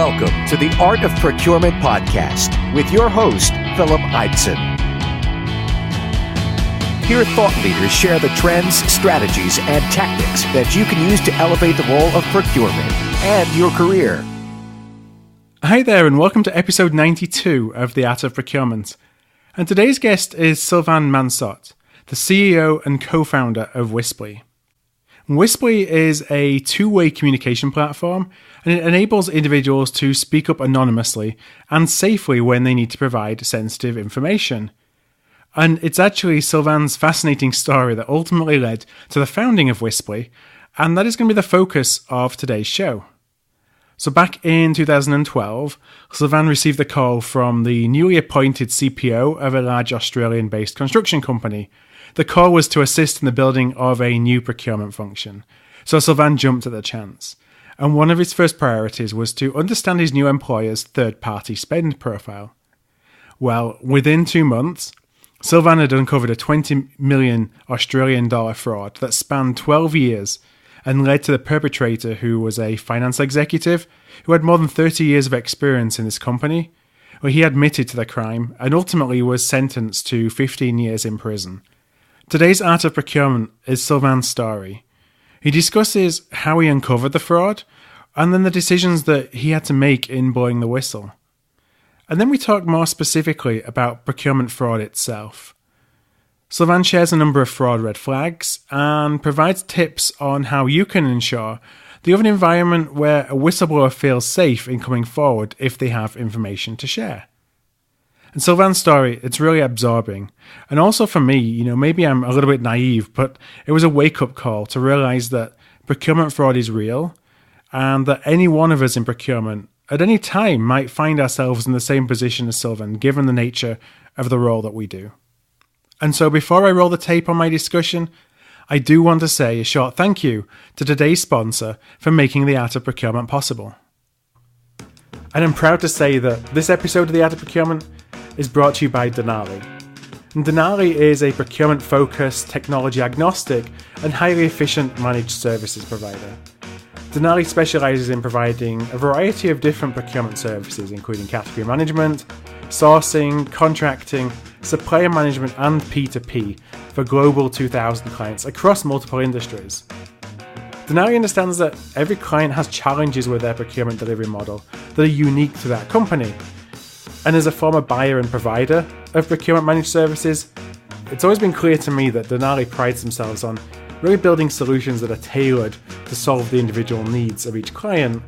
Welcome to the Art of Procurement podcast with your host, Philip Eidson. Here, thought leaders share the trends, strategies, and tactics that you can use to elevate the role of procurement and your career. Hi there, and welcome to episode 92 of the Art of Procurement. And today's guest is Sylvain Mansotte, the CEO and co-founder of Whistleblower. Whistleblower is a two-way communication platform, and it enables individuals to speak up anonymously and safely when they need to provide sensitive information. And it's actually Sylvain's fascinating story that ultimately led to the founding of Whistleblower, and that is going to be the focus of today's show. So back in 2012, Sylvain received a call from the newly appointed CPO of a large Australian-based construction company. The call was to assist in the building of a new procurement function. So Sylvain jumped at the chance. And one of his first priorities was to understand his new employer's third-party spend profile. Well, within 2 months, Sylvain had uncovered a 20 million Australian dollar fraud that spanned 12 years and led to the perpetrator, who was a finance executive who had more than 30 years of experience in this company. Well, he admitted to the crime and ultimately was sentenced to 15 years in prison. Today's Art of Procurement is Sylvain's story. He discusses how he uncovered the fraud and then the decisions that he had to make in blowing the whistle. And then we talk more specifically about procurement fraud itself. Sylvain shares a number of fraud red flags and provides tips on how you can ensure that you have an environment where a whistleblower feels safe in coming forward if they have information to share. And Sylvain's story, it's really absorbing. And also for me, maybe I'm a little bit naive, but it was a wake-up call to realize that procurement fraud is real and that any one of us in procurement at any time might find ourselves in the same position as Sylvain, given the nature of the role that we do. And so before I roll the tape on my discussion, I do want to say a short thank you to today's sponsor for making the Art of Procurement possible. And I'm proud to say that this episode of the Art of Procurement is brought to you by Denali. And Denali is a procurement-focused, technology-agnostic, and highly efficient managed services provider. Denali specializes in providing a variety of different procurement services, including category management, sourcing, contracting, supplier management, and P2P for global 2,000 clients across multiple industries. Denali understands that every client has challenges with their procurement delivery model that are unique to that company. And as a former buyer and provider of procurement managed services, it's always been clear to me that Denali prides themselves on really building solutions that are tailored to solve the individual needs of each client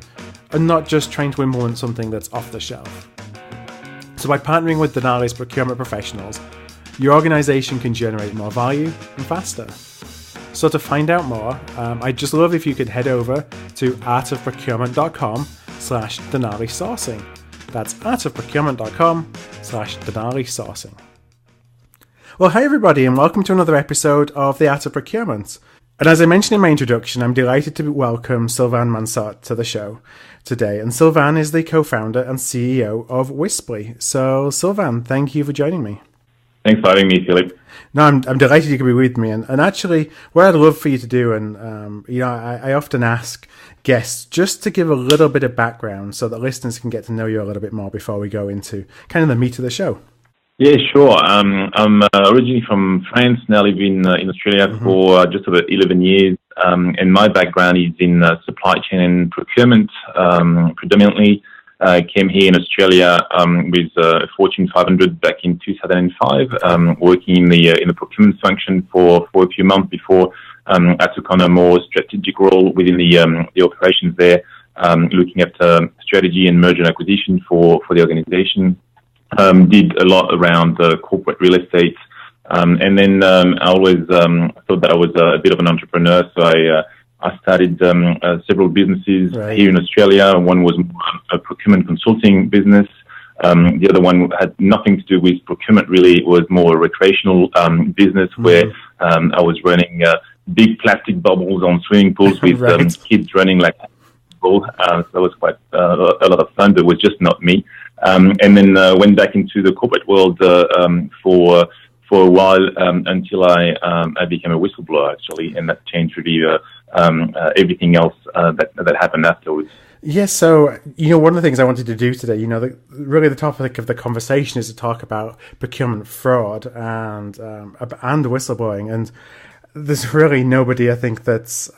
and not just trying to implement something that's off the shelf. So by partnering with Denali's procurement professionals, your organization can generate more value and faster. So to find out more, I'd just love if you could head over to artofprocurement.com/Denali sourcing. That's artofprocurement.com/Denali sourcing. Well, hi everybody, and welcome to another episode of the Art of Procurement. And as I mentioned in my introduction, I'm delighted to welcome Sylvain Mansotte to the show today. And Sylvain is the co-founder and CEO of Whistleblower. So Sylvain, thank you for joining me. Thanks for having me, Philip. No, I'm delighted you could be with me. And actually, what I'd love for you to do, and I often ask guests just to give a little bit of background so that listeners can get to know you a little bit more before we go into kind of the meat of the show. Yeah, sure. I'm originally from France, now live in Australia for just over 11 years. And my background is in supply chain and procurement, predominantly. Came here in Australia with Fortune 500 back in 2005, working in the procurement function for a few months before I took on a more strategic role within the operations there, looking at strategy and merger and acquisition for the organization. Did a lot around corporate real estate, and then I always thought that I was a bit of an entrepreneur, so I started several businesses here in Australia. One was a procurement consulting business. The other one had nothing to do with procurement, really. It was more a recreational business where I was running big plastic bubbles on swimming pools with kids running like so that was quite a lot of fun, but it was just not me. And then went back into the corporate world for a while until I became a whistleblower, actually, and that changed really everything else that happened afterwards. Yes, so, one of the things I wanted to do today, really the topic of the conversation is to talk about procurement fraud and whistleblowing. And there's really nobody, I think, that's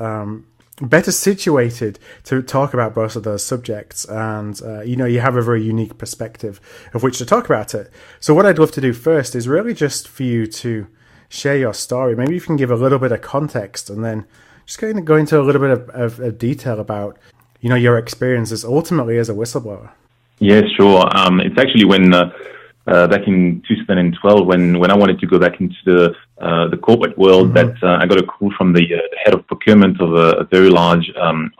better situated to talk about both of those subjects. And, you have a very unique perspective of which to talk about it. So what I'd love to do first is really just for you to share your story. Maybe you can give a little bit of context and then just go into a little bit of detail about your experiences ultimately as a whistleblower. Yeah, sure. It's actually when back in 2012, when I wanted to go back into the corporate world, that I got a call from the head of procurement of a very large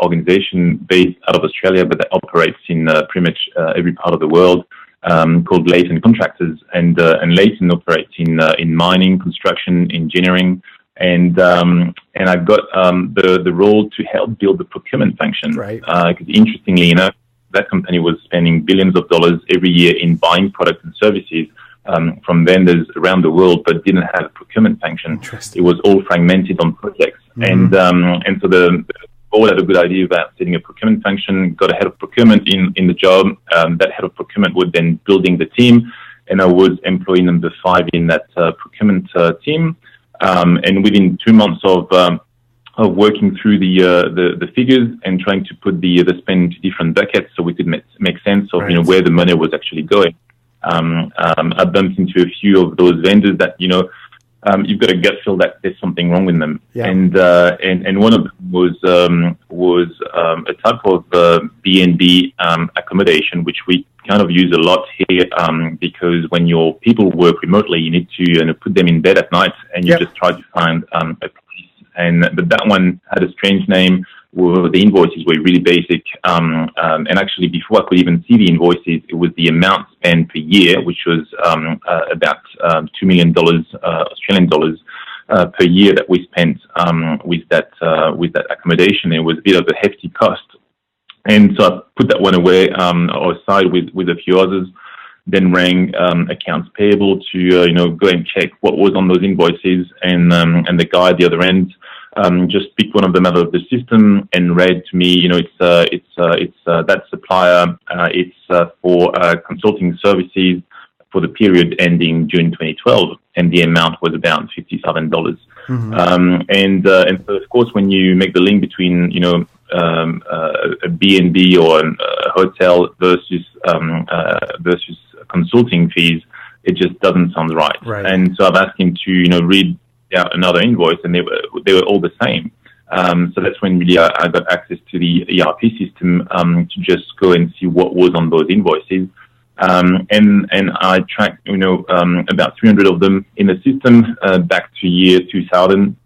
organization based out of Australia, but that operates in pretty much every part of the world, called Leighton Contractors, and Leighton operates in mining, construction, engineering. And I got the role to help build the procurement function. Right. Because interestingly enough, that company was spending billions of dollars every year in buying products and services from vendors around the world, but didn't have a procurement function. It was all fragmented on projects. And so the board had a good idea about setting a procurement function, got a head of procurement in the job. That head of procurement was then building the team, and I was employee number 5 in that procurement team. And within 2 months of working through the figures and trying to put the spend into different buckets so we could make sense of where the money was actually going, I bumped into a few of those vendors that you've got a gut feel that there's something wrong with them. Yeah. And one of them was a type of B&B accommodation, which we kind of use a lot here, because when your people work remotely, you need to put them in bed at night, and you just try to find a place. But that one had a strange name. The invoices were really basic, and actually before I could even see the invoices, it was the amount spent per year, which was about $2 million Australian dollars per year that we spent with that accommodation. It was a bit of a hefty cost. And so I put that one away or aside with a few others, then rang accounts payable to go and check what was on those invoices, and the guy at the other end just picked one of them out of the system and read to me, it's that supplier, it's for consulting services for the period ending June 2012, and the amount was about $57. And so of course when you make the link between a B&B or a hotel versus consulting fees, it just doesn't sound right. And so I've asked him to read out another invoice, and they were all the same. So that's when really I got access to the ERP system to just go and see what was on those invoices. And I tracked about 300 of them in the system back to year 2000,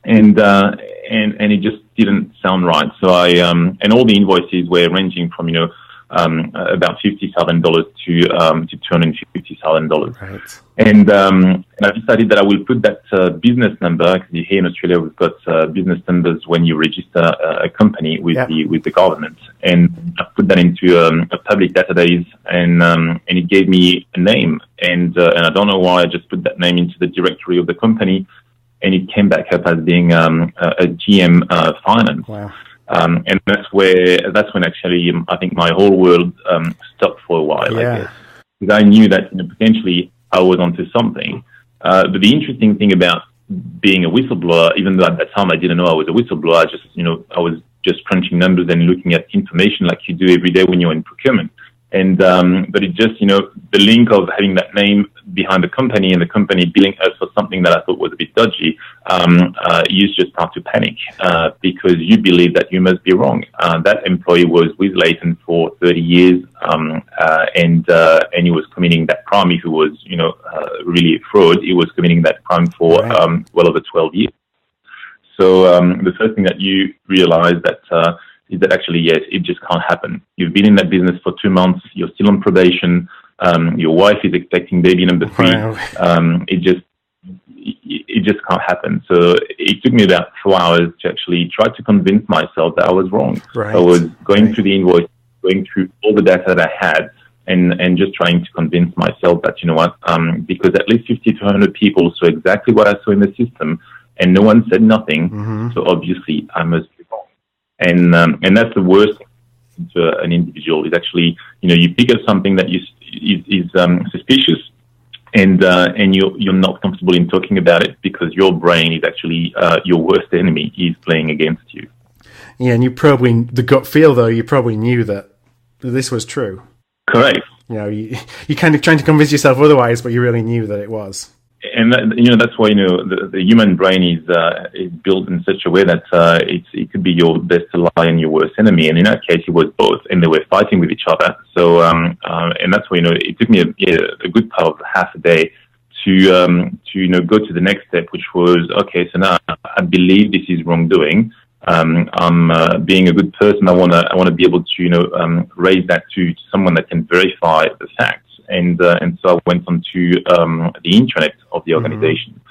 and it just didn't sound right. So and all the invoices were ranging from about $50,000 to $250,000. Right. And I decided that I will put that business number, because here in Australia we've got business numbers when you register a company with the government, and I put that into a public database, and it gave me a name, and I don't know why I just put that name into the directory of the company, and it came back up as being a GM Finance. Wow. And that's when actually I think my whole world stopped for a while. I guess, because I knew that potentially I was onto something. But the interesting thing about being a whistleblower, even though at that time I didn't know I was a whistleblower, I was just crunching numbers and looking at information like you do every day when you're in procurement. And but it just the link of having that name behind the company and the company billing us for something that I thought was a bit dodgy, you just start to panic because you believe that you must be wrong. That employee was with Leighton for 30 years, and he was committing that crime. If it was really a fraud, he was committing that crime for well over 12 years. So the first thing that you realize is that actually, yes, it just can't happen. You've been in that business for 2 months. You're still on probation. Your wife is expecting baby number 3. Wow. It just can't happen. So it took me about 4 hours to actually try to convince myself that I was wrong. Right. I was going through the invoice, going through all the data that I had, and just trying to convince myself that, because at least 50 to 100 people saw exactly what I saw in the system, and no one said nothing. So obviously I must be wrong. And that's the worst thing into an individual. It's actually, you pick up something that is suspicious, and you're not comfortable in talking about it because your brain is actually your worst enemy is playing against you. Yeah, and the gut feel though, you probably knew that this was true. Correct. You kind of trying to convince yourself otherwise, but you really knew that it was. And that's why the human brain is built in such a way that it could be your best ally and your worst enemy. And in that case, it was both, and they were fighting with each other. So and that's why it took me a good part of half a day to go to the next step, which was okay. So now I believe this is wrongdoing. I'm being a good person. I want to be able to raise that to someone that can verify the facts. And so I went onto the intranet of the organization,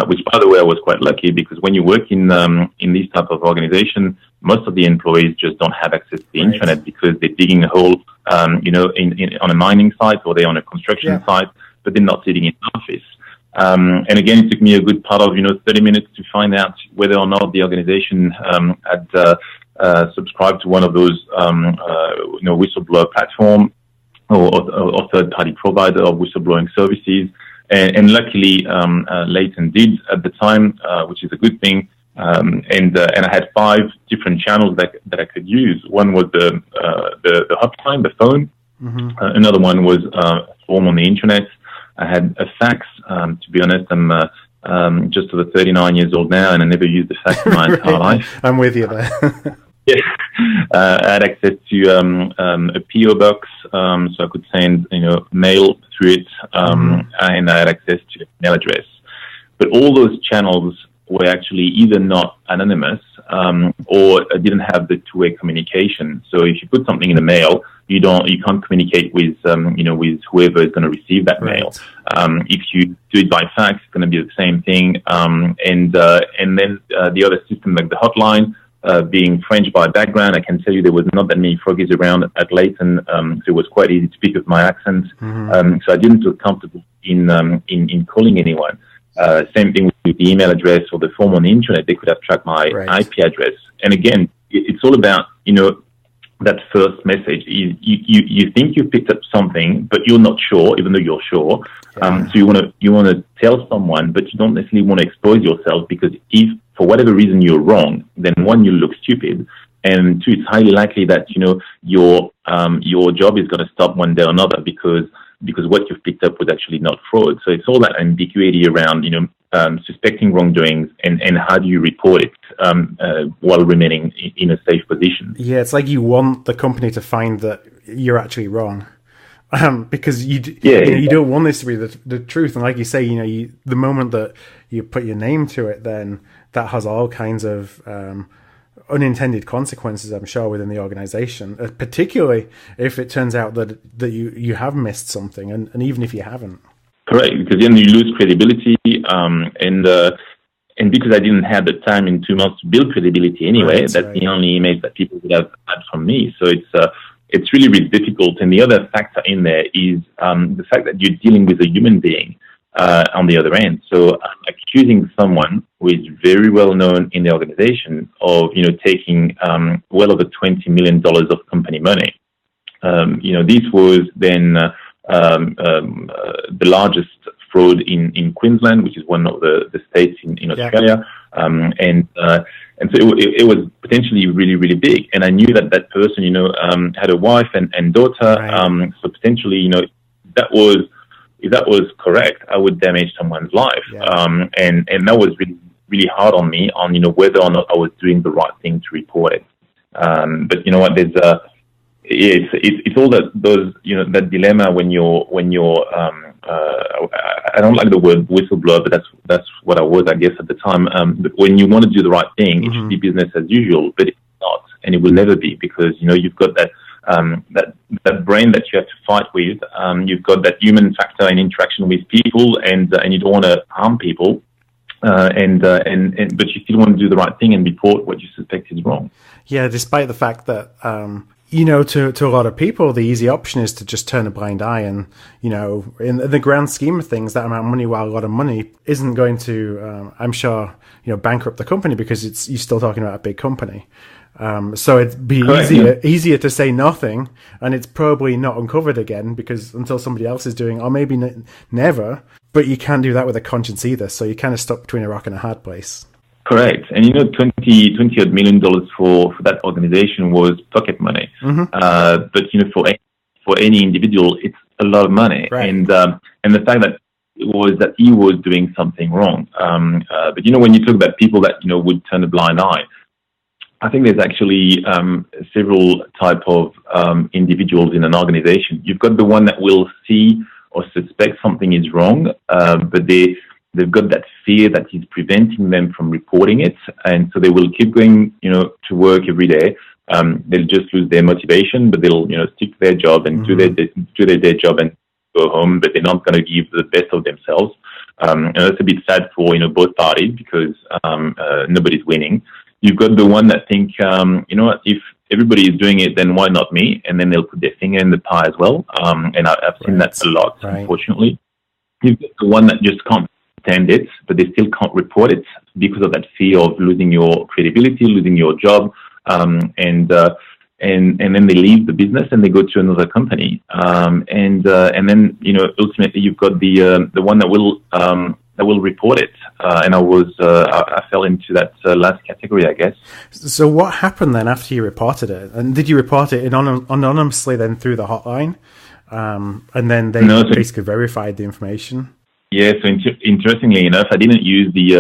which, by the way, I was quite lucky because when you work in this type of organization, most of the employees just don't have access to the intranet because they're digging a hole, on a mining site or they're on a construction site, but they're not sitting in an office. And again, it took me a good part of 30 minutes to find out whether or not the organization had subscribed to one of those whistleblower platform or third-party provider of whistleblowing services. And luckily, Leighton did at the time, which is a good thing. And I had 5 different channels that I could use. One was the hotline, the phone. Mm-hmm. Another one was a form on the internet. I had a fax. To be honest, I'm just over 39 years old now, and I never used a fax in my entire life. I'm with you there. Yeah, I had access to a PO box, so I could send mail through it, and I had access to an email address. But all those channels were actually either not anonymous or didn't have the two-way communication. So if you put something in the mail, you can't communicate with with whoever is going to receive that mail. If you do it by fax, it's going to be the same thing. And then the other system, like the hotline, being French by background, I can tell you there was not that many froggies around at Leighton, so it was quite easy to pick up my accent. Mm-hmm. So I didn't feel comfortable in calling anyone. Same thing with the email address or the form on the internet. They could have tracked my IP address. And again, it's all about that first message. You think you've picked up something, but you're not sure, even though you're sure. So you want to tell someone, but you don't necessarily want to expose yourself, because if for whatever reason you're wrong, then one, you look stupid, and two, it's highly likely that your job is going to stop one day or another because what you've picked up was actually not fraud. So it's all that ambiguity around suspecting wrongdoings and how do you report it while remaining in a safe position. Yeah, it's like you want the company to find that you're actually wrong. Because you don't want this to be the truth. And like you say, the moment that you put your name to it, then that has all kinds of unintended consequences, I'm sure, within the organization, particularly if it turns out that you have missed something, and even if you haven't. Correct, because then you lose credibility, and because I didn't have the time in 2 months to build credibility anyway, that's the only image that people would have had from me. So it's really, really difficult. And the other factor in there is the fact that you're dealing with a human being on the other end. So accusing someone who is very well known in the organization of taking well over $20 million of company money. This was then the largest fraud in Queensland, which is one of the states in Australia. And so it was potentially really, really big. And I knew that person, had a wife and daughter. So potentially, if that was correct, I would damage someone's life. And that was really, really hard on me on, whether or not I was doing the right thing to report it. But you know what, there's it's all that dilemma when you're I don't like the word whistleblower, but that's what I was, I guess, at the time. But when you want to do the right thing, it should be business as usual, but it's not, and it will never be, because you've got that brain that you have to fight with. You've got that human factor in interaction with people, and you don't want to harm people, but you still want to do the right thing and report what you suspect is wrong. Yeah, despite the fact that to a lot of people, the easy option is to just turn a blind eye, and in the grand scheme of things, that amount of money, while a lot of money, isn't going to, I'm sure, bankrupt the company, because you're still talking about a big company. So it'd be easier to say nothing, and it's probably not uncovered again because until somebody else is doing, or maybe never. But you can't do that with a conscience either. So you're kind of stuck between a rock and a hard place. Correct. And $20 odd million for that organization was pocket money. Mm-hmm. But for any individual, it's a lot of money. Right. And the fact that it was that he was doing something wrong. But when you talk about people that would turn a blind eye, I think there's actually several type of individuals in an organization. You've got the one that will see or suspect something is wrong, but they've got that fear that is preventing them from reporting it, and so they will keep going, to work every day. They'll just lose their motivation, but they'll, stick to their job and do their day job and go home, but they're not going to give the best of themselves. And that's a bit sad for, both parties because nobody's winning. You've got the one that think, if everybody is doing it, then why not me? And then they'll put their finger in the pie as well. And I've seen that a lot, unfortunately. You've got the one that just can't stand it, but they still can't report it because of that fear of losing your credibility, losing your job, and then they leave the business and they go to another company. And then ultimately you've got the one that will report it. And I fell into that last category, I guess. So what happened then after you reported it? And did you report it anonymously then through the hotline? And then they basically verified the information? Yeah, so interestingly enough, I didn't use the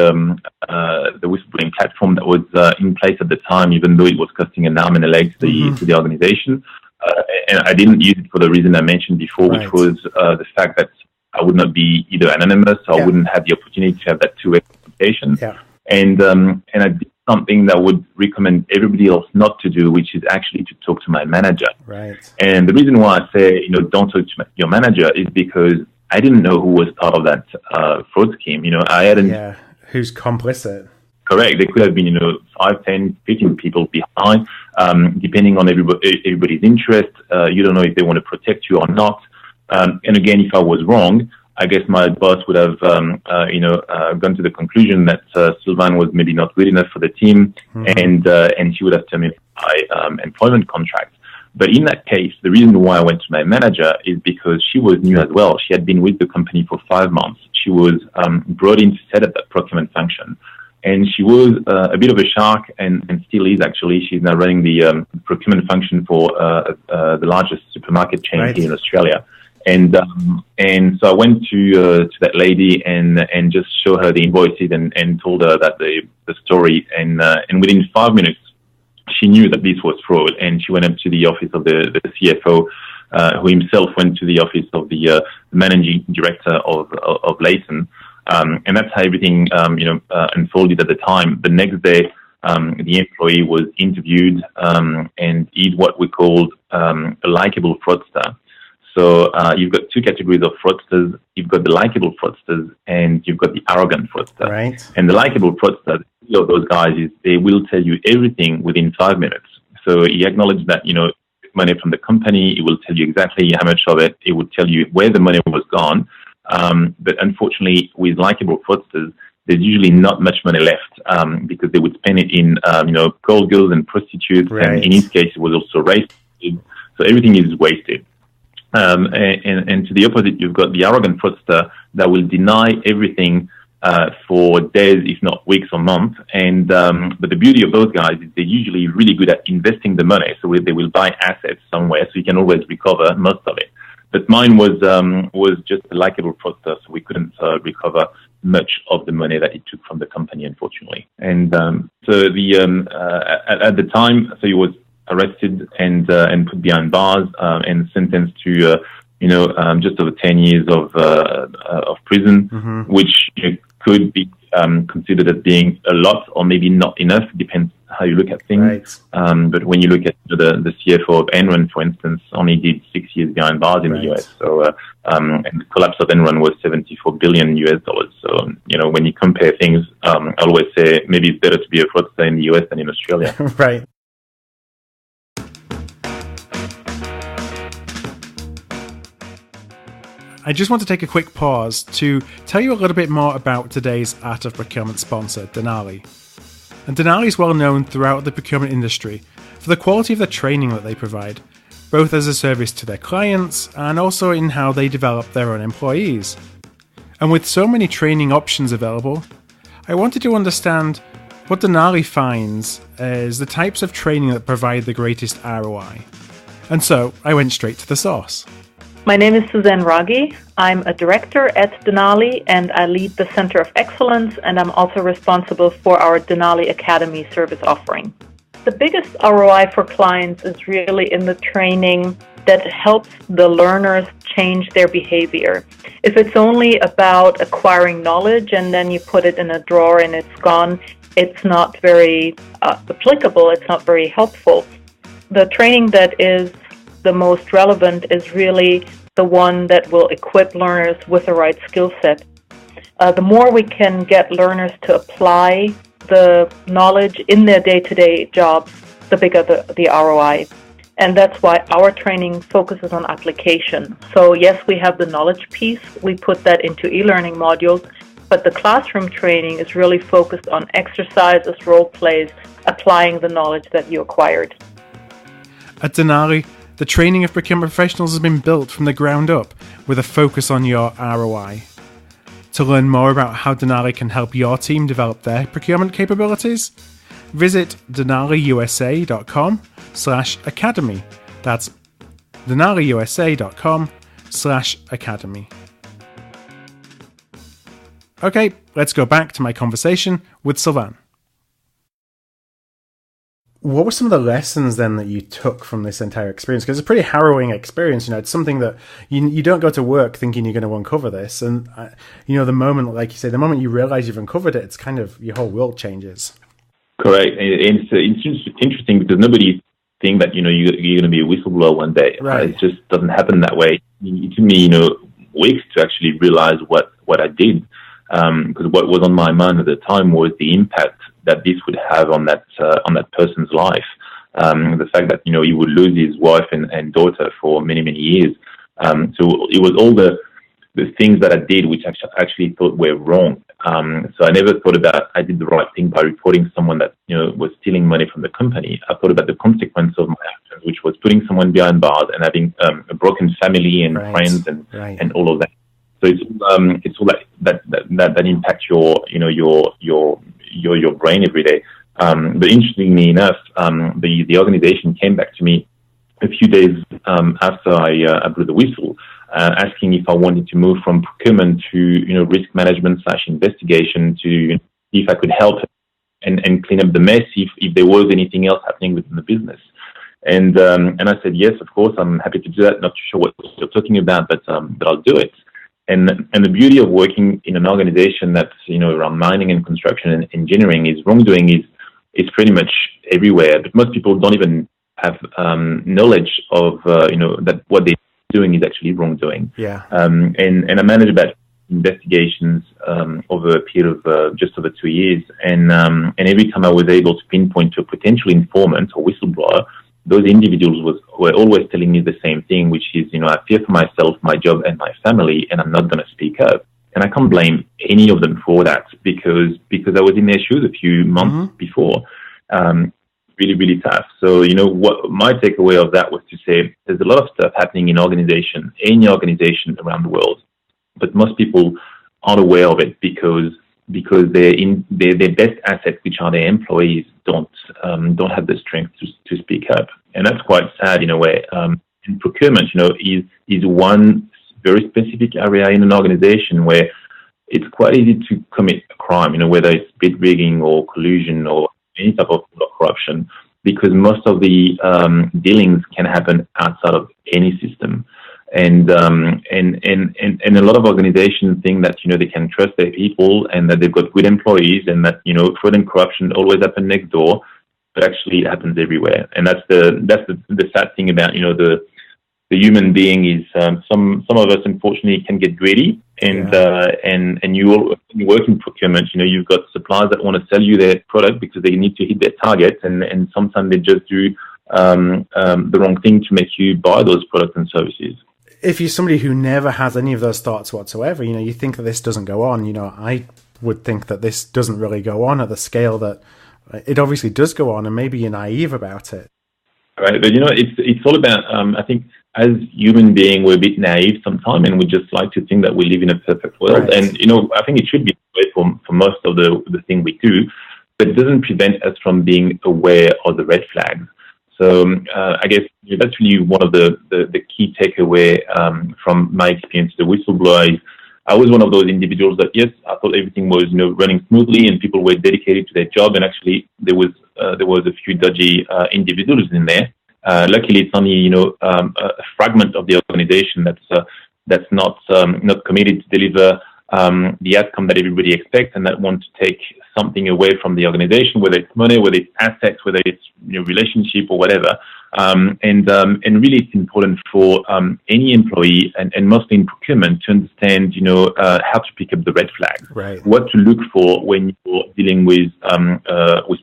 whistleblowing platform that was in place at the time, even though it was costing an arm and a leg to the organization. And I didn't use it for the reason I mentioned before, which was the fact that I would not be either anonymous or I wouldn't have the opportunity to have that two-way communication. Yeah. And I did something that I would recommend everybody else not to do, which is actually to talk to my manager. Right. And the reason why I say, don't talk to your manager is because I didn't know who was part of that fraud scheme. I hadn't... Yeah, who's complicit. Correct. There could have been, 5, 10, 15 people behind, depending on everybody's interest. You don't know if they want to protect you or not. And again, if I was wrong, I guess my boss would have, gone to the conclusion that Sylvain was maybe not good enough for the team, and she would have terminated my employment contract. But in that case, the reason why I went to my manager is because she was new as well. She had been with the company for 5 months. She was brought in to set up that procurement function. And she was a bit of a shark and still is actually. She's now running the procurement function for the largest supermarket chain here in Australia. And so I went to that lady and just show her the invoices and told her that the story. And within 5 minutes, she knew that this was fraud. And she went up to the office of the CFO, who himself went to the office of the managing director of Leighton. And that's how everything, unfolded at the time. The next day, the employee was interviewed and is what we called a likable fraudster. So you've got two categories of fraudsters. You've got the likable fraudsters and you've got the arrogant fraudster. Right. And the likable fraudster, those guys, is they will tell you everything within 5 minutes. So he acknowledged that, money from the company. He will tell you exactly how much of it. He will tell you where the money was gone. But unfortunately, with likable fraudsters, there's usually not much money left because they would spend it in, call girls and prostitutes. Right. And in his case, it was also race. So everything is wasted. And to the opposite, you've got the arrogant fraudster that will deny everything for days, if not weeks or months. And but the beauty of those guys is they're usually really good at investing the money. So they will buy assets somewhere, so you can always recover most of it. But mine was just a likable fraudster, so we couldn't recover much of the money that it took from the company, unfortunately. And so at the time, so he was arrested and put behind bars and sentenced to just over 10 years of prison, which could be considered as being a lot or maybe not enough. Depends how you look at things. Right. But when you look at the CFO of Enron, for instance, only did 6 years behind bars in the US. So and the collapse of Enron was $74 billion. So when you compare things, I always say maybe it's better to be a fraudster in the US than in Australia. Right. I just want to take a quick pause to tell you a little bit more about today's Art of Procurement sponsor, Denali. And Denali is well known throughout the procurement industry for the quality of the training that they provide, both as a service to their clients and also in how they develop their own employees. And with so many training options available, I wanted to understand what Denali finds as the types of training that provide the greatest ROI. And so I went straight to the source. My name is Suzanne Raghi. I'm a director at Denali and I lead the Center of Excellence, and I'm also responsible for our Denali Academy service offering. The biggest ROI for clients is really in the training that helps the learners change their behavior. If it's only about acquiring knowledge and then you put it in a drawer and it's gone, it's not very applicable, it's not very helpful. The training that is the most relevant is really the one that will equip learners with the right skill set. The more we can get learners to apply the knowledge in their day-to-day jobs, the bigger the ROI. And that's why our training focuses on application. So yes, we have the knowledge piece. We put that into e-learning modules, but the classroom training is really focused on exercises, role plays, applying the knowledge that you acquired. At Denali, the training of procurement professionals has been built from the ground up with a focus on your ROI. To learn more about how Denali can help your team develop their procurement capabilities, visit denaliusa.com/academy. That's denaliusa.com/academy. Okay, let's go back to my conversation with Sylvain. What were some of the lessons then that you took from this entire experience? Because it's a pretty harrowing experience. It's something that you don't go to work thinking you're going to uncover this. And, the moment, like you say, the moment you realize you've uncovered it, it's kind of your whole world changes. Correct. It's interesting because nobody thinks that, you're going to be a whistleblower one day. Right. It just doesn't happen that way. It took me, weeks to actually realize what I did. Because what was on my mind at the time was the impact that this would have on that person's life. The fact that, he would lose his wife and daughter for many, many years. So it was all the things that I did which I actually thought were wrong. So I never thought about I did the right thing by reporting someone that, was stealing money from the company. I thought about the consequence of my actions, which was putting someone behind bars and having a broken family and friends and all of that. So it's all that impacts your brain every day. But interestingly enough, the organization came back to me a few days after I blew the whistle, asking if I wanted to move from procurement to risk management / investigation to see if I could help and clean up the mess if there was anything else happening within the business. And I said yes, of course, I'm happy to do that. Not too sure what you're talking about, but I'll do it. And the beauty of working in an organization that's around mining and construction and engineering is wrongdoing is pretty much everywhere. But most people don't even have knowledge of that what they're doing is actually wrongdoing. Yeah. And I managed about investigations over a period of just over 2 years. And every time I was able to pinpoint to a potential informant or whistleblower, those individuals were always telling me the same thing, which is, I fear for myself, my job, and my family, and I'm not going to speak up. And I can't blame any of them for that because I was in their shoes a few months before. Really, really tough. So, what my takeaway of that was to say there's a lot of stuff happening in any organization around the world, but most people aren't aware of it because their best asset, which are their employees, don't have the strength to speak up, and that's quite sad in a way. And procurement, is one very specific area in an organization where it's quite easy to commit a crime, whether it's bid rigging or collusion or any type of corruption, because most of the dealings can happen outside of any system. And a lot of organizations think that they can trust their people and that they've got good employees and that fraud and corruption always happen next door, but actually it happens everywhere. And that's the sad thing about the human being is some of us unfortunately can get greedy and you work in procurement. You've got suppliers that want to sell you their product because they need to hit their target, and sometimes they just do the wrong thing to make you buy those products and services. If you're somebody who never has any of those thoughts whatsoever, you think that this doesn't go on. I would think that this doesn't really go on at the scale that it obviously does go on, and maybe you're naive about it. Right, but it's all about. I think as human beings, we're a bit naive sometimes, and we just like to think that we live in a perfect world. Right. And I think it should be that way for most of the thing we do, but it doesn't prevent us from being aware of the red flags. So I guess that's really one of the key takeaway from my experience. The whistleblower is, I was one of those individuals that, yes, I thought everything was running smoothly and people were dedicated to their job, and actually there was a few dodgy individuals in there. Luckily, it's only a fragment of the organization that's not committed to deliver the outcome that everybody expects, and that want to take something away from the organization, whether it's money, whether it's assets, whether it's relationship or whatever. And really, it's important for any employee, and mostly in procurement, to understand how to pick up the red flags, right? What to look for when you're dealing with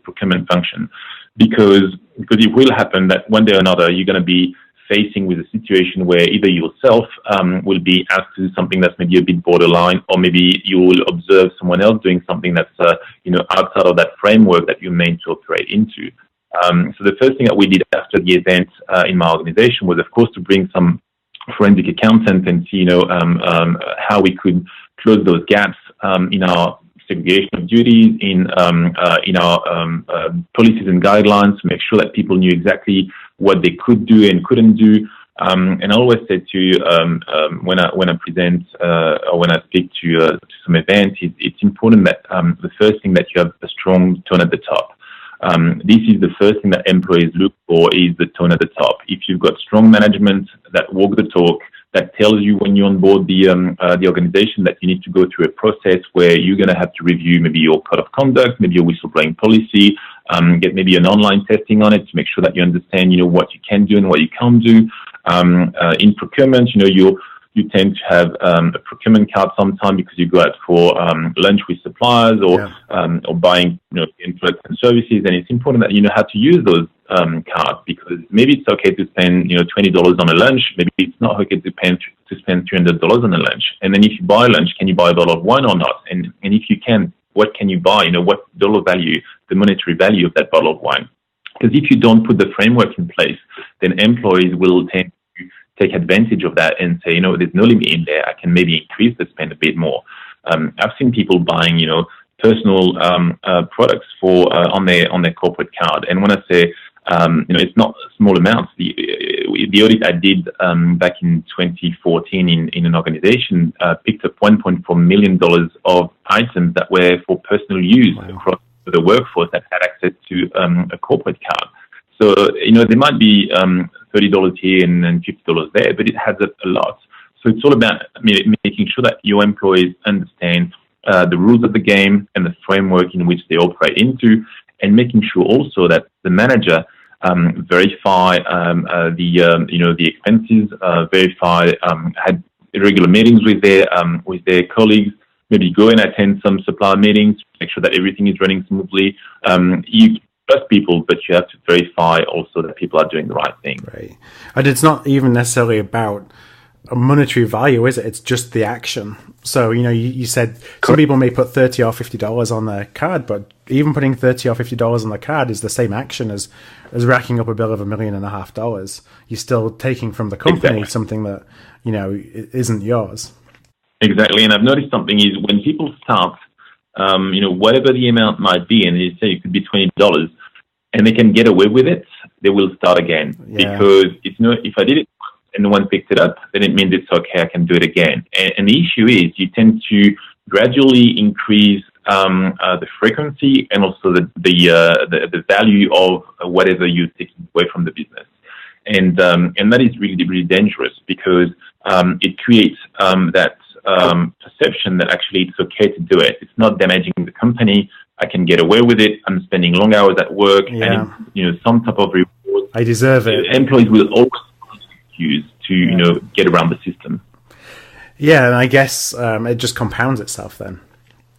procurement function, because it will happen that one day or another you're going to be facing with a situation where either yourself will be asked to do something that's maybe a bit borderline, or maybe you will observe someone else doing something that's outside of that framework that you're meant to operate into. So the first thing that we did after the event in my organization was, of course, to bring some forensic accountants and see how we could close those gaps in our segregation of duties, in our policies and guidelines, to make sure that people knew exactly what they could do and couldn't do. And I always say to you, when I present or when I speak to some events, it's important that the first thing that you have a strong tone at the top. This is the first thing that employees look for, is the tone at the top. If you've got strong management that walk the talk, that tells you when you're on board the organization that you need to go through a process where you're going to have to review maybe your code of conduct, maybe your whistleblowing policy, get maybe an online testing on it to make sure that you understand, what you can do and what you can't do. In procurement, you tend to have a procurement card sometime because you go out for lunch with suppliers or buying products and services, and it's important that you know how to use those cards, because maybe it's okay to spend $20 on a lunch, maybe it's not okay to spend $300 on a lunch. And then if you buy lunch, can you buy a bottle of wine or not? And if you can, what can you buy? What dollar value, the monetary value of that bottle of wine? Because if you don't put the framework in place, then employees will tend to take advantage of that and say, there's no limit in there, I can maybe increase the spend a bit more. I've seen people buying, personal products for on their corporate card. And when I say, it's not small amounts. The audit I did back in 2014 in an organization picked up $1.4 million of items that were for personal use across the workforce that had access to a corporate card. So, there might be $30 here and $50 there, but it adds up a lot. So it's all about making sure that your employees understand the rules of the game and the framework in which they operate into, and making sure also that the manager verify the expenses, verify had regular meetings with their colleagues, maybe go and attend some supplier meetings, make sure that everything is running smoothly. You trust people, but you have to verify also that people are doing the right thing. Right. And it's not even necessarily about a monetary value, is it? It's just the action. So, you said some people may put $30 or $50 on their card, but even putting $30 or $50 on the card is the same action as racking up a bill of $1.5 million. You're still taking from the company something that, isn't yours. Exactly. And I've noticed something is when people start, whatever the amount might be, and they say it could be $20, and they can get away with it, they will start again. Yeah. Because if I did it and no one picked it up, then it means it's okay, I can do it again. And the issue is you tend to gradually increase the frequency and also the value of whatever you're taking away from the business. And that is really, really dangerous, because it creates that perception that actually it's okay to do it. It's not damaging the company. I can get away with it. I'm spending long hours at work, and some type of reward. I deserve it. Employees will always use to get around the system. Yeah, and I guess it just compounds itself then.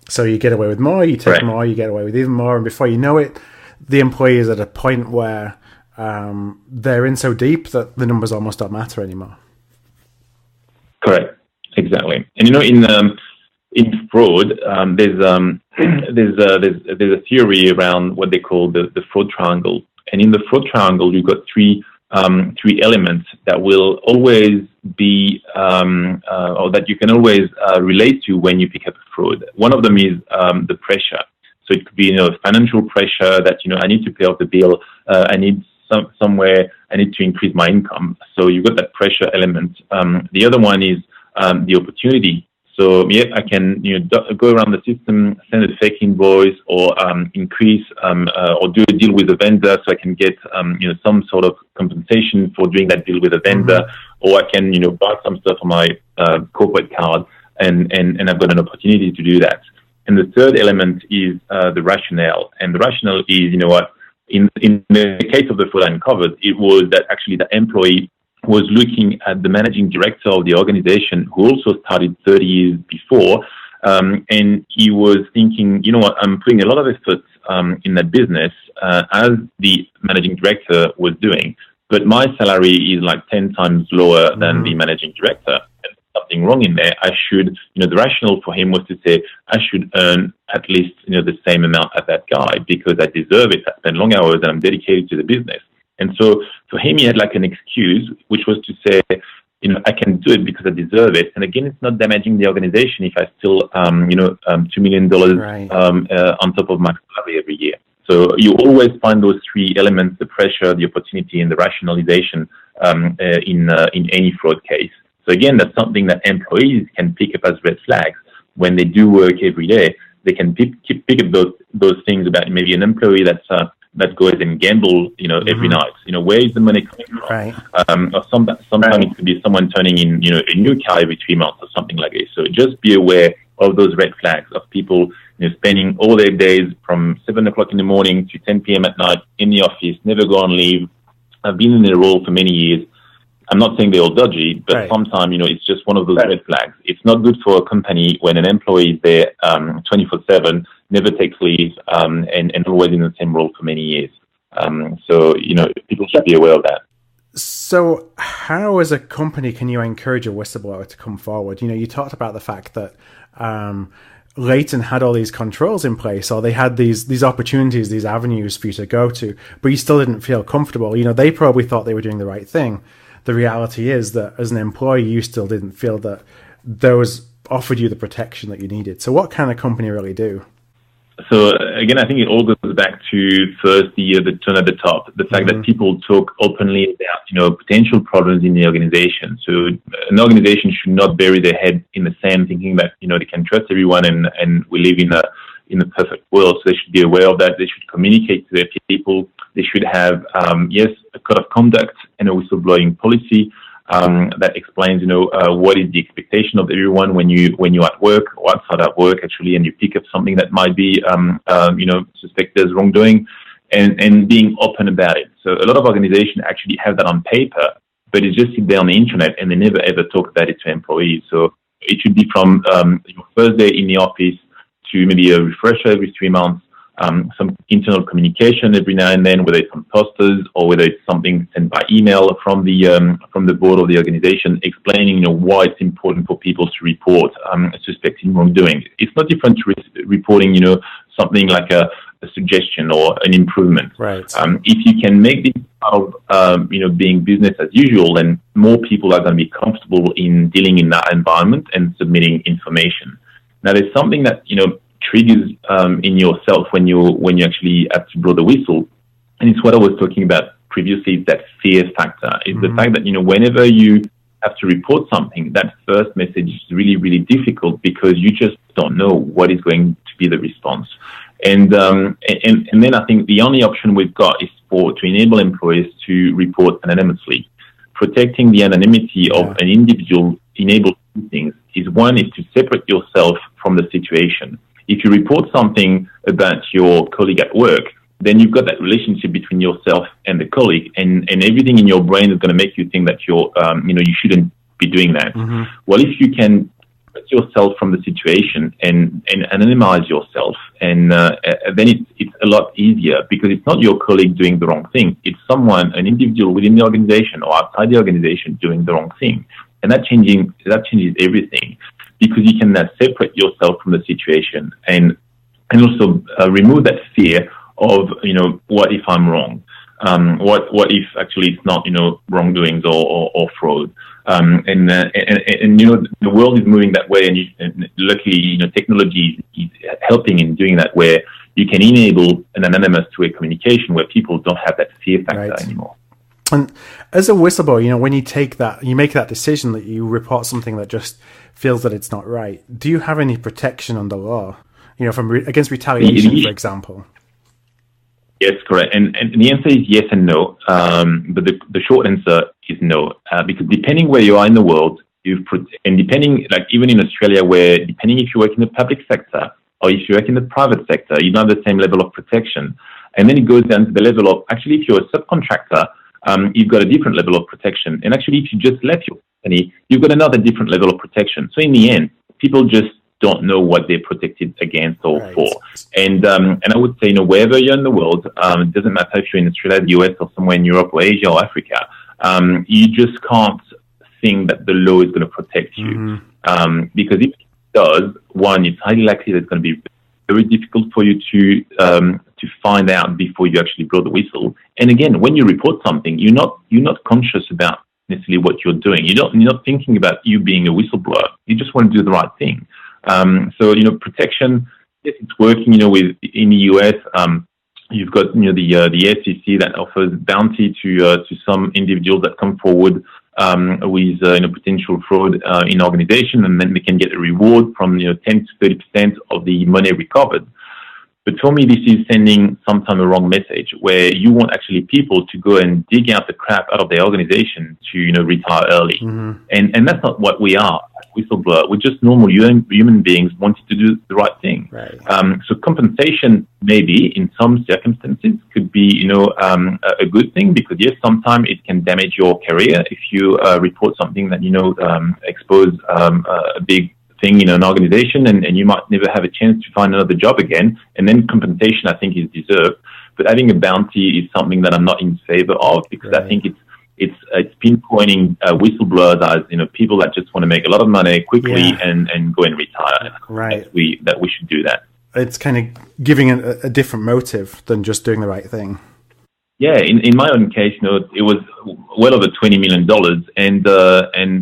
So you get away with more, you take more, you get away with even more, and before you know it, the employee is at a point where they're in so deep that the numbers almost don't matter anymore. Correct. Exactly. And in fraud, there's a theory around what they call the fraud triangle. And in the fraud triangle, you've got three elements that will always be, or that you can always relate to when you pick up a fraud. One of them is the pressure. So it could be, financial pressure that, I need to pay off the bill. I need somewhere, I need to increase my income. So you've got that pressure element. The other one is the opportunity. So I can go around the system, send a fake invoice, or increase or do a deal with a vendor, so I can get some sort of compensation for doing that deal with a vendor, or I can buy some stuff on my corporate card, and I've got an opportunity to do that. And the third element is the rationale, and the rationale is in the case of the fraud I uncovered, it was that actually the employee was looking at the managing director of the organization, who also started 30 years before, and he was thinking, I'm putting a lot of effort in that business as the managing director was doing, but my salary is like 10 times lower than the managing director. And something wrong in there. I should, the rationale for him was to say, I should earn at least, the same amount as that guy, because I deserve it. I spend long hours and I'm dedicated to the business. And so for him, he had like an excuse, which was to say, I can do it because I deserve it. And again, it's not damaging the organization if I still, $2 million on top of my salary every year. So you always find those three elements: the pressure, the opportunity, and the rationalization in any fraud case. So again, that's something that employees can pick up as red flags when they do work every day. They can pick up those things about maybe an employee that goes and gamble, every night. Where is the money coming from? Right. Or sometimes it could be someone turning in, a new car every 3 months or something like this. So just be aware of those red flags of people, spending all their days from 7 o'clock in the morning to 10 p.m. at night in the office, never go on leave. I've been in the role for many years. I'm not saying they're all dodgy, but sometimes, it's just one of those red flags. It's not good for a company when an employee is there 24/7, never takes leave, and always in the same role for many years. So people should be aware of that. So how, as a company, can you encourage a whistleblower to come forward? You talked about the fact that Leighton had all these controls in place, or they had these opportunities, these avenues for you to go to, but you still didn't feel comfortable. They probably thought they were doing the right thing. The reality is that as an employee, you still didn't feel that those offered you the protection that you needed. So what can a company really do? So again, I think it all goes back to first the tone at the top, the fact that people talk openly about potential problems in the organization. So an organization should not bury their head in the sand, thinking that they can trust everyone and we live in a perfect world. So they should be aware of that. They should communicate to their people. They should have a code of conduct and a whistleblowing policy that explains, what is the expectation of everyone when you're at work or outside of work, actually, and you pick up something that might be, suspected as wrongdoing, and being open about it. So a lot of organizations actually have that on paper, but it's just sit there on the internet and they never ever talk about it to employees. So it should be from your first day in the office to maybe a refresher every 3 months. Some internal communication every now and then, whether it's on posters or whether it's something sent by email from the board of the organization, explaining why it's important for people to report suspecting wrongdoing. It's not different to reporting something like a suggestion or an improvement. Right. If you can make this part of being business as usual, then more people are going to be comfortable in dealing in that environment and submitting information. Now, there's something that triggers in yourself when you actually have to blow the whistle, and it's what I was talking about previously. That fear factor is the fact that whenever you have to report something, that first message is really, really difficult because you just don't know what is going to be the response. And then I think the only option we've got is to enable employees to report anonymously. Protecting the anonymity of an individual enables two things. One is to separate yourself from the situation. If you report something about your colleague at work, then you've got that relationship between yourself and the colleague, and everything in your brain is going to make you think that you shouldn't be doing that. Well, if you can put yourself from the situation and anonymize yourself, and then it's a lot easier, because it's not your colleague doing the wrong thing. It's an individual within the organization or outside the organization doing the wrong thing. And that changes everything. because you can now separate yourself from the situation and also remove that fear of, what if I'm wrong? What if actually it's not, wrongdoings or fraud? And the world is moving that way, and luckily, technology is helping in doing that, where you can enable an anonymous two-way communication where people don't have that fear factor anymore. And as a whistleblower, when you make that decision that you report something that just feels that it's not right, do you have any protection under law, against retaliation, for example? Yes, correct. And the answer is yes and no. But the short answer is no, because depending where you are in the world, and depending, like even in Australia, where depending if you work in the public sector or if you work in the private sector, you don't have the same level of protection. And then it goes down to the level of, actually, if you're a subcontractor, you've got a different level of protection. And actually, if you just left your company, you've got another different level of protection. So in the end, people just don't know what they're protected against or for. And I would say, wherever you're in the world, it doesn't matter if you're in Australia, the US, or somewhere in Europe or Asia or Africa, you just can't think that the law is going to protect you. Because if it does, one, it's highly likely that it's going to be very difficult for you to find out before you actually blow the whistle. And again, when you report something, you're not conscious about necessarily what you're doing. You're not thinking about you being a whistleblower. You just want to do the right thing. So protection, yes, it's working. In the US, you've got the SEC that offers bounty to some individuals that come forward with potential fraud in organization, and then they can get a reward from 10 to 30% of the money recovered. But for me, this is sending sometimes a wrong message, where you want actually people to go and dig out the crap out of their organization to retire early, and that's not what we are. Whistleblower, we're just normal human beings wanting to do the right thing. So compensation, maybe in some circumstances, could be a good thing, because yes, sometimes it can damage your career if you report something that expose a big thing in an organization, and you might never have a chance to find another job again. And then compensation, I think, is deserved. But having a bounty is something that I'm not in favor of, because I think it's pinpointing whistleblowers as people that just want to make a lot of money quickly and go and retire. That we should do that. It's kind of giving a different motive than just doing the right thing. Yeah, in my own case, it was well over $20 million, and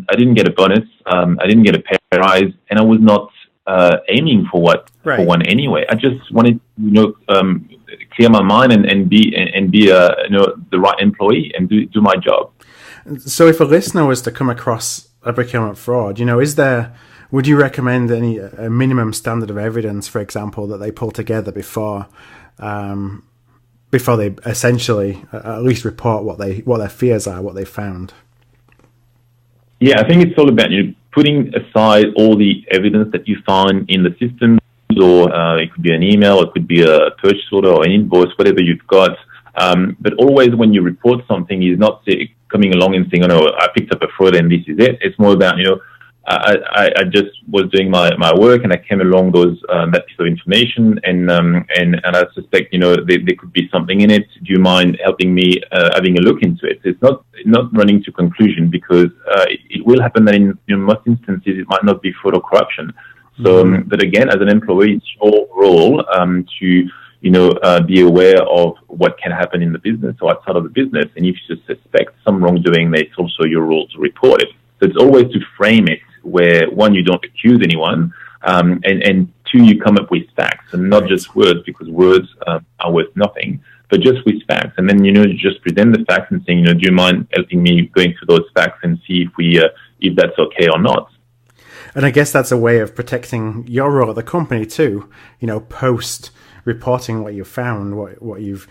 I didn't get a bonus. I didn't get a pay rise, and I was not aiming for one anyway. I just wanted to clear my mind and be the right employee and do my job. So, if a listener was to come across a procurement fraud, would you recommend a minimum standard of evidence, for example, that they pull together before they essentially at least report what their fears are, what they found? Yeah, I think it's all about putting aside all the evidence that you find in the system, or it could be an email, it could be a purchase order or an invoice, whatever you've got. But always when you report something, is not coming along and saying, "Oh no, I picked up a fraud and this is it." It's more about I just was doing my work and I came along that piece of information and I suspect there could be something in it. Do you mind helping me having a look into it? It's not running to conclusion, because it will happen that in most instances it might not be fraud or corruption. So, but again, as an employee, it's your role to be aware of what can happen in the business or outside of the business. And if you suspect some wrongdoing, then it's also your role to report it. So it's always to frame it where, one, you don't accuse anyone, and two, you come up with facts and not just words, because words are worth nothing, but just with facts. And then, you just present the facts and saying, do you mind helping me going through those facts and see if that's okay or not? And I guess that's a way of protecting your role at the company too, post reporting what you've found, what you've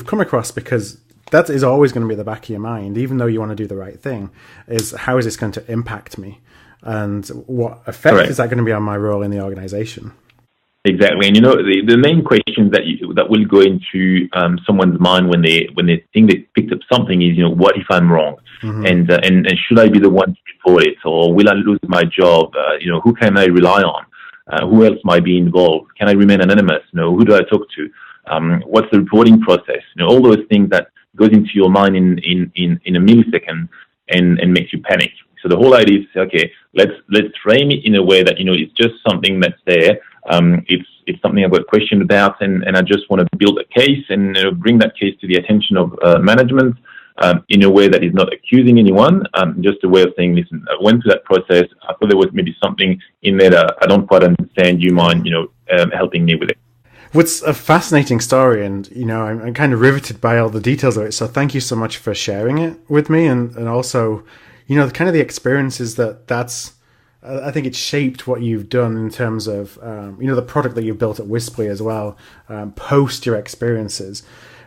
come across, because that is always going to be at the back of your mind, even though you want to do the right thing, is how is this going to impact me? And what effect is that going to be on my role in the organization? Exactly. And, the main questions that will go into someone's mind when they think they picked up something is, what if I'm wrong? And should I be the one to report it? Or will I lose my job? Who can I rely on? Who else might be involved? Can I remain anonymous? Who do I talk to? What's the reporting process? All those things that goes into your mind in a millisecond and makes you panic. So the whole idea is, okay, let's frame it in a way that, it's just something that's there. It's something I've got questioned about, and I just want to build a case and bring that case to the attention of management in a way that is not accusing anyone, just a way of saying, listen, I went through that process. I thought there was maybe something in there that I don't quite understand. Do you mind, helping me with it? What's a fascinating story, and I'm kind of riveted by all the details of it. So thank you so much for sharing it with me, and also, kind of the experiences that's. I think it's shaped what you've done in terms of the product that you've built at Whistly as well, post your experiences.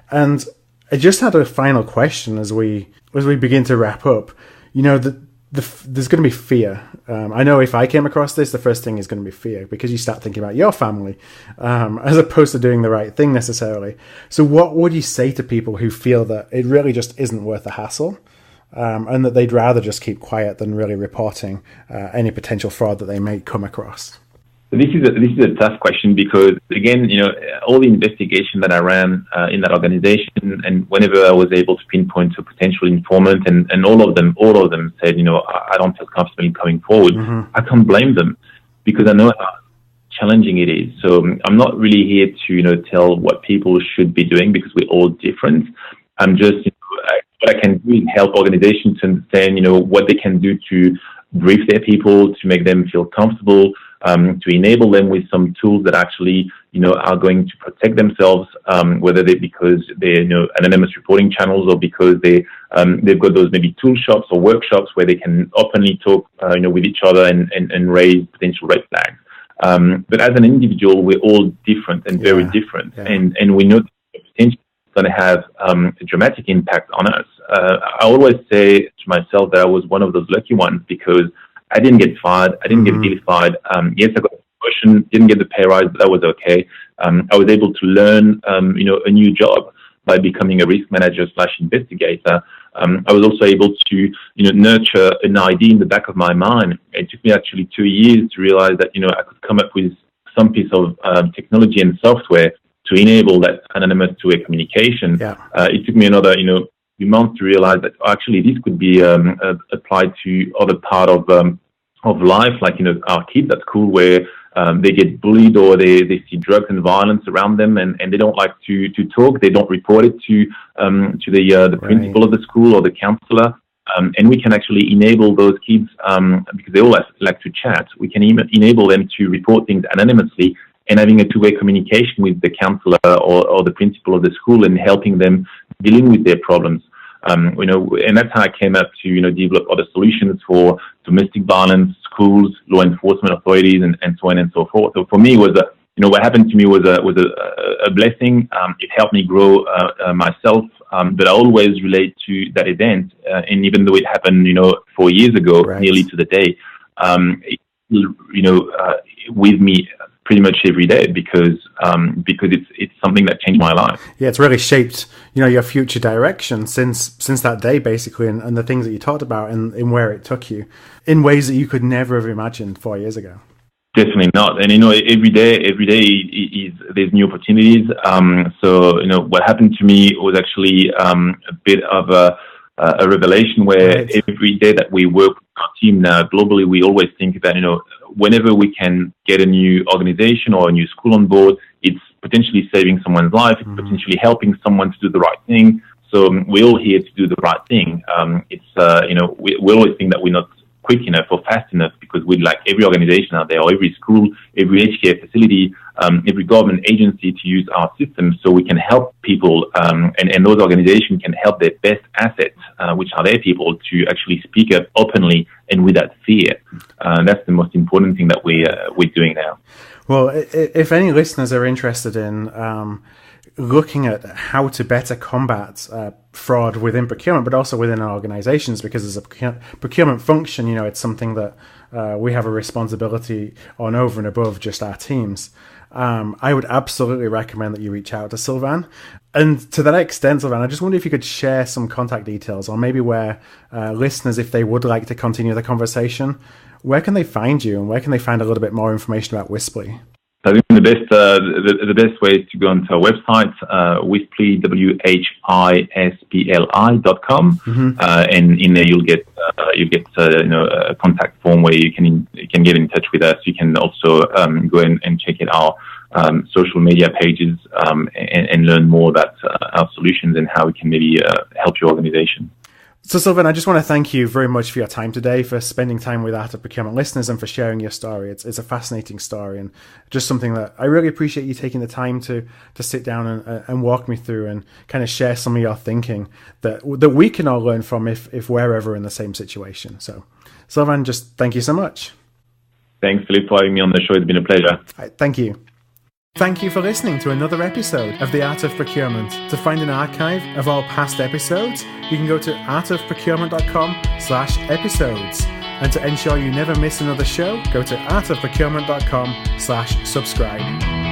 And I just had a final question as we begin to wrap up. There's going to be fear. I know if I came across this, the first thing is going to be fear, because you start thinking about your family as opposed to doing the right thing necessarily. So what would you say to people who feel that it really just isn't worth the hassle, and that they'd rather just keep quiet than really reporting any potential fraud that they may come across? This is a tough question because, again, all the investigation that I ran in that organization, and whenever I was able to pinpoint a potential informant, and all of them said, I don't feel comfortable in coming forward. Mm-hmm. I can't blame them because I know how challenging it is. So I'm not really here to tell what people should be doing because we're all different. I'm just what I can do is help organizations to understand what they can do to brief their people, to make them feel comfortable, to enable them with some tools that actually, are going to protect themselves, whether because they're, anonymous reporting channels, or because they've got those maybe tool shops or workshops where they can openly talk, with each other and raise potential red flags. But as an individual, we're all different and very different, and we know that the potential is going to have a dramatic impact on us. I always say to myself that I was one of those lucky ones because I didn't get fired. I didn't get vilified. Yes, I got a promotion, didn't get the pay rise, but that was okay. I was able to learn, a new job by becoming a risk manager / investigator. I was also able to, nurture an idea in the back of my mind. It took me actually 2 years to realize that, I could come up with some piece of technology and software to enable that anonymous two-way communication. It took me another, few months to realize that actually this could be applied to other part of life, like our kids at school where they get bullied or they see drugs and violence around them and they don't like to talk. They don't report it to the principal of the school or the counselor. And we can actually enable those kids because they all like to chat. We can enable them to report things anonymously and having a two-way communication with the counselor or the principal of the school and helping them dealing with their problems. And that's how I came up to, develop other solutions for domestic violence, schools, law enforcement authorities, and so on and so forth. So for me, it was what happened to me was a blessing. It helped me grow myself, but I always relate to that event. And even though it happened, 4 years ago, nearly to the day, with me pretty much every day because it's something that changed my life. Yeah, it's really shaped your future direction since that day basically, and the things that you talked about and where it took you in ways that you could never have imagined 4 years ago. Definitely not. And every day is there's new opportunities. So what happened to me was actually a bit of a revelation where every day that we work with our team now globally, we always think about whenever we can get a new organization or a new school on board, it's potentially saving someone's life, it's potentially helping someone to do the right thing. So we're all here to do the right thing. We always think that we're not quick enough or fast enough because we'd like every organization out there or every school, every aged care facility, every government agency to use our system so we can help people and those organizations can help their best assets, which are their people, to actually speak up openly and without fear. That's the most important thing that we're doing now. Well, if any listeners are interested in looking at how to better combat fraud within procurement, but also within our organizations, because as a procurement function, it's something that we have a responsibility on over and above just our teams. I would absolutely recommend that you reach out to Sylvain. And to that extent, Sylvain, I just wonder if you could share some contact details, or maybe where listeners, if they would like to continue the conversation, where can they find you and where can they find a little bit more information about Whistly? I think the best way is to go onto our website, Whisply, WHISPLI.com, and in there you'll get a contact form where you can get in touch with us. You can also go and check out our social media pages and learn more about our solutions and how we can maybe help your organization. So, Sylvain, I just want to thank you very much for your time today, for spending time with Art of Procurement listeners, and for sharing your story. It's a fascinating story, and just something that I really appreciate you taking the time to sit down and walk me through and kind of share some of your thinking that we can all learn from if we're ever in the same situation. So, Sylvain, just thank you so much. Thanks, Philippe, for having me on the show. It's been a pleasure. Thank you. Thank you for listening to another episode of The Art of Procurement. To find an archive of all past episodes, you can go to artofprocurement.com/episodes. And to ensure you never miss another show, go to artofprocurement.com/subscribe.